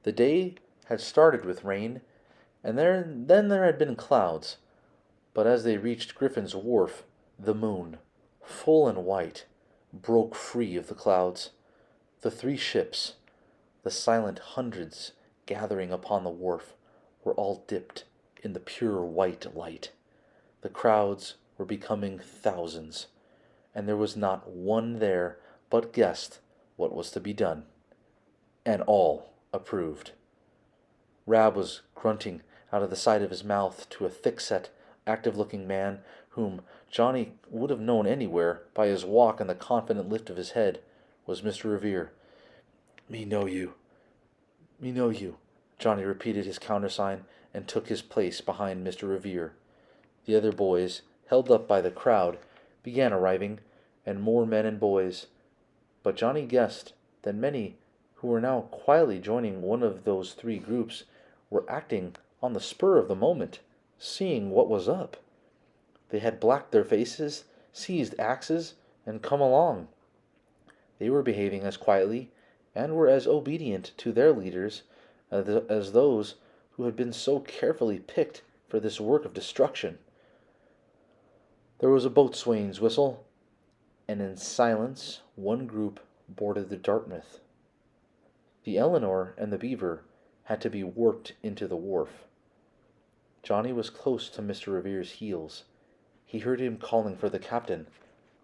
The day had started with rain, and then there had been clouds, but as they reached Griffin's Wharf, the moon, full and white, broke free of the clouds. The three ships, the silent hundreds gathering upon the wharf, were all dipped in the pure white light. The crowds were becoming thousands, and there was not one there but guessed what was to be done, and all approved. Rab was grunting out of the side of his mouth to a thick-set, active-looking man whom Johnny would have known anywhere by his walk and the confident lift of his head, was Mr. Revere. "Me know you. Me know you," Johnny repeated his countersign and took his place behind Mr. Revere. The other boys, held up by the crowd, began arriving, and more men and boys. But Johnny guessed that many who were now quietly joining one of those three groups were acting on the spur of the moment, seeing what was up. They had blacked their faces, seized axes, and come along. They were behaving as quietly and were as obedient to their leaders as those who had been so carefully picked for this work of destruction. There was a boatswain's whistle, and in silence one group boarded the Dartmouth. The Eleanor and the Beaver had to be warped into the wharf. Johnny was close to Mr. Revere's heels. He heard him calling for the captain,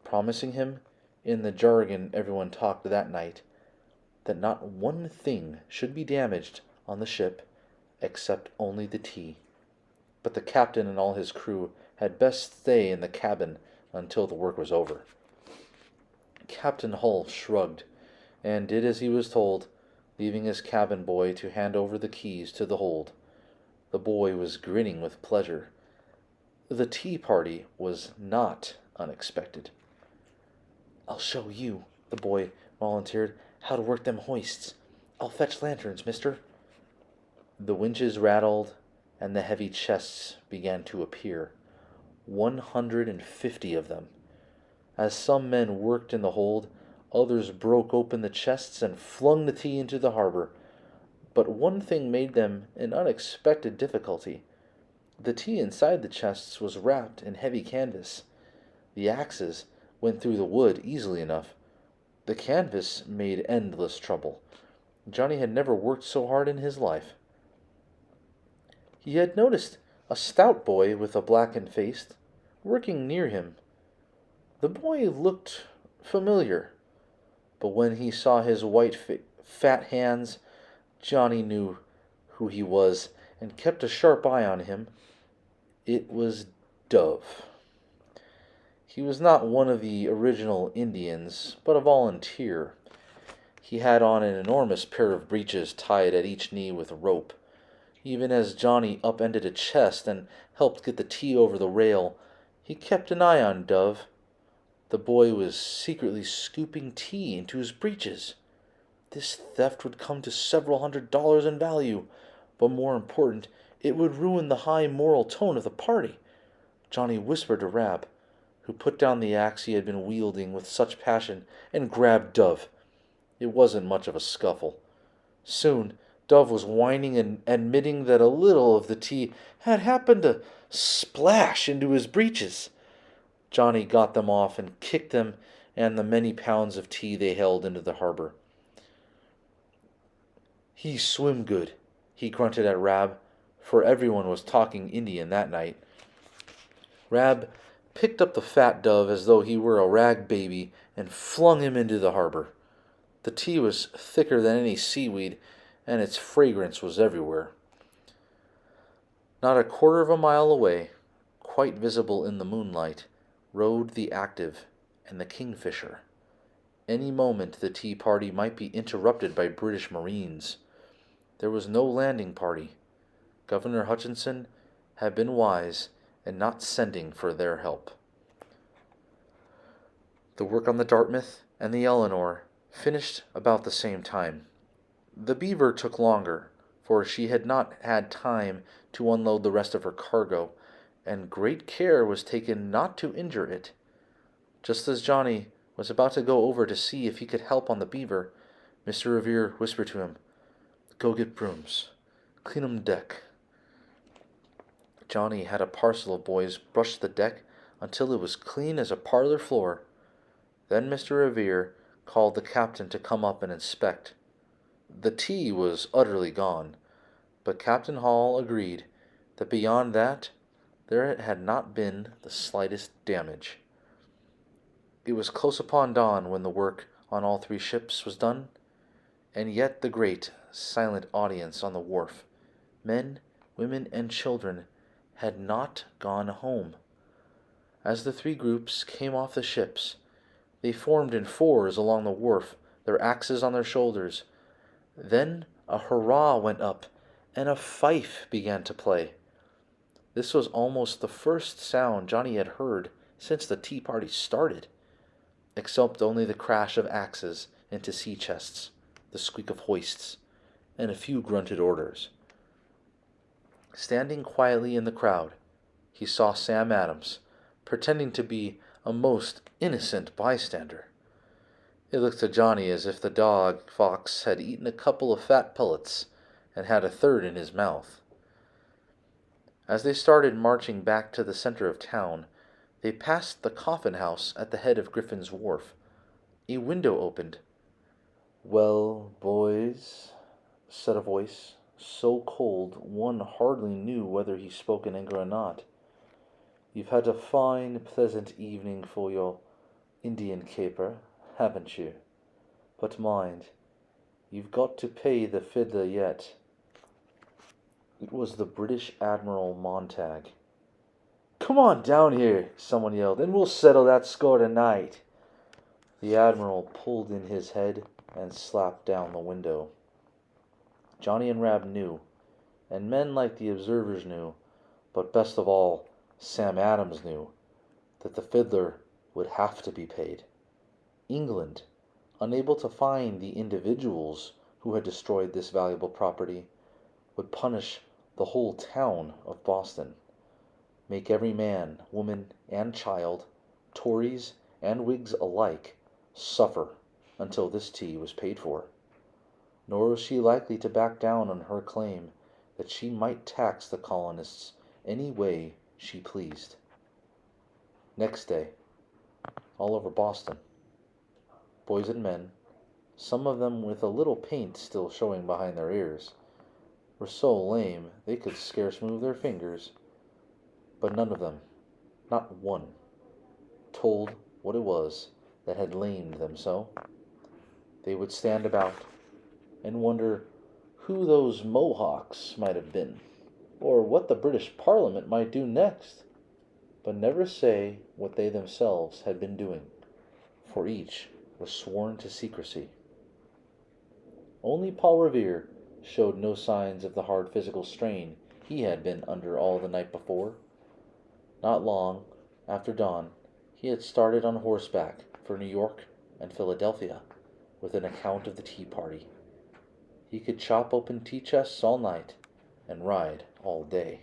promising him, in the jargon everyone talked that night, that not one thing should be damaged on the ship except only the tea. But the captain and all his crew had best stay in the cabin until the work was over. Captain Hull shrugged, and did as he was told, leaving his cabin boy to hand over the keys to the hold. The boy was grinning with pleasure. The tea party was not unexpected. "I'll show you," the boy volunteered, "how to work them hoists. I'll fetch lanterns, mister." The winches rattled, and the heavy chests began to appear. 150 of them. As some men worked in the hold, others broke open the chests and flung the tea into the harbor. But one thing made them an unexpected difficulty. The tea inside the chests was wrapped in heavy canvas. The axes went through the wood easily enough. The canvas made endless trouble. Johnny had never worked so hard in his life. He had noticed a stout boy with a blackened face working near him. The boy looked familiar, but when he saw his white, fat hands, Johnny knew who he was and kept a sharp eye on him. It was Dove. He was not one of the original Indians, but a volunteer. He had on an enormous pair of breeches tied at each knee with a rope. Even as Johnny upended a chest and helped get the tea over the rail, he kept an eye on Dove. The boy was secretly scooping tea into his breeches. This theft would come to several $100s in value, but more important, it would ruin the high moral tone of the party. Johnny whispered to Rab, who put down the axe he had been wielding with such passion and grabbed Dove. It wasn't much of a scuffle. Soon, Dove was whining and admitting that a little of the tea had happened to splash into his breeches. Johnny got them off and kicked them and the many pounds of tea they held into the harbor. "He swim good," he grunted at Rab, for everyone was talking Indian that night. Rab picked up the fat Dove as though he were a rag baby and flung him into the harbor. The tea was thicker than any seaweed, and its fragrance was everywhere. Not a quarter of a mile away, quite visible in the moonlight, rode the Active and the Kingfisher. Any moment the tea party might be interrupted by British Marines. There was no landing party. Governor Hutchinson had been wise in not sending for their help. The work on the Dartmouth and the Eleanor finished about the same time. The Beaver took longer, for she had not had time to unload the rest of her cargo, and great care was taken not to injure it. Just as Johnny was about to go over to see if he could help on the Beaver, Mr. Revere whispered to him, Go get brooms. Clean 'em deck. Johnny had a parcel of boys brush the deck until it was clean as a parlor floor. Then Mr. Revere called the captain to come up and inspect. The tea was utterly gone, but Captain Hall agreed that beyond that there had not been the slightest damage. It was close upon dawn when the work on all three ships was done, and yet the great, silent audience on the wharf, men, women, and children, had not gone home. As the three groups came off the ships, they formed in fours along the wharf, their axes on their shoulders. Then a hurrah went up, and a fife began to play. This was almost the first sound Johnny had heard since the tea party started, except only the crash of axes into sea chests, the squeak of hoists, and a few grunted orders. Standing quietly in the crowd, he saw Sam Adams, pretending to be a most innocent bystander. It looked to Johnny as if the dog fox had eaten a couple of fat pullets and had a third in his mouth. As they started marching back to the center of town, they passed the coffin house at the head of Griffin's Wharf. A window opened. "Well, boys," said a voice, so cold one hardly knew whether he spoke in anger or not. "You've had a fine, pleasant evening for your Indian caper, haven't you? But mind, you've got to pay the fiddler yet." It was the British Admiral Montag. "Come on down here," someone yelled, "and we'll settle that score tonight." The Admiral pulled in his head and slapped down the window. Johnny and Rab knew, and men like the observers knew, but best of all, Sam Adams knew, that the fiddler would have to be paid. England, unable to find the individuals who had destroyed this valuable property, would punish the whole town of Boston, make every man, woman, and child, Tories and Whigs alike, suffer until this tea was paid for. Nor was she likely to back down on her claim that she might tax the colonists any way she pleased. Next day, all over Boston, boys and men, some of them with a little paint still showing behind their ears, were so lame they could scarce move their fingers, but none of them, not one, told what it was that had lamed them so. They would stand about and wonder who those Mohawks might have been, or what the British Parliament might do next, but never say what they themselves had been doing, for each was sworn to secrecy. Only Paul Revere showed no signs of the hard physical strain he had been under all the night before. Not long after dawn, he had started on horseback for New York and Philadelphia with an account of the tea party. He could chop open tea chests all night and ride all day.